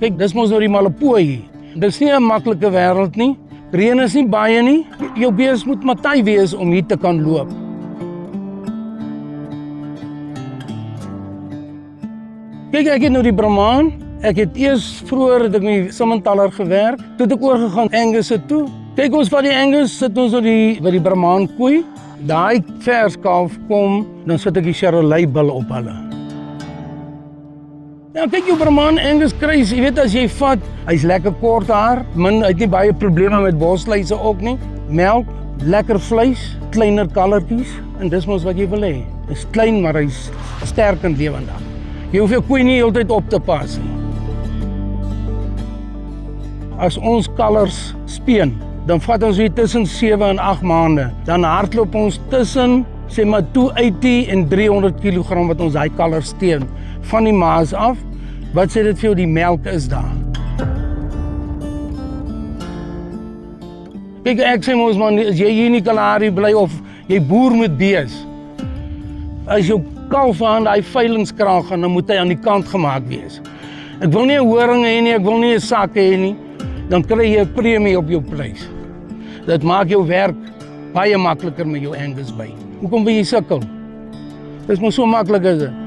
Kyk, dis mos nou die Malipooi. Dis nie 'n maklike wêreld nie. Reën is nie baie nie. Jou bees moet matai wees om hier te kan loop. Kyk, ek het nou die Brahman. Ek het eers vroeër het ek met die Simmentaler gewerk. Toe het ek oorgegaan Angus se toe. Kyk, ons van die Angus sit ons op by die Brahman koei. Daai vers kalf kom, dan sit ek die Charolais bil op hulle. Ja, kyk jou Brahman Angus kry, jy weet as jy vat, hy's lekker kort haar, hy het nie baie probleme met borsluise ook nie. Melk, lekker vleis, kleiner kallertjies en dis mos wat jy wil hê. Hy's klein maar hy's sterk en lewendig. Jy hoef jou koei nie heeltyd op te pas nie. As ons kalvers speen, dan vat ons hier tussen 7 en 8 maande. Dan hardloop ons tussen sê maar 280 en 300 kg wat ons daai kalvers steen van die maas af. Wat sê dit vir jou, die melk is daar. Kyk, ek sê mos man, as jy hier in die Kalahari bly of jy boer met bees, as jou kalf aan daai veilingskraag gaan, dan moet hy aan die kant gemaak wees. Ek wil nie 'n horing hê nie, ek wil nie 'n sak hê nie, dan kry jy 'n premie op jou prys. Dit maak jou werk baie makliker met jou Angus by. Hoekom wil jy sukkel? Dis mos so maklik is dit.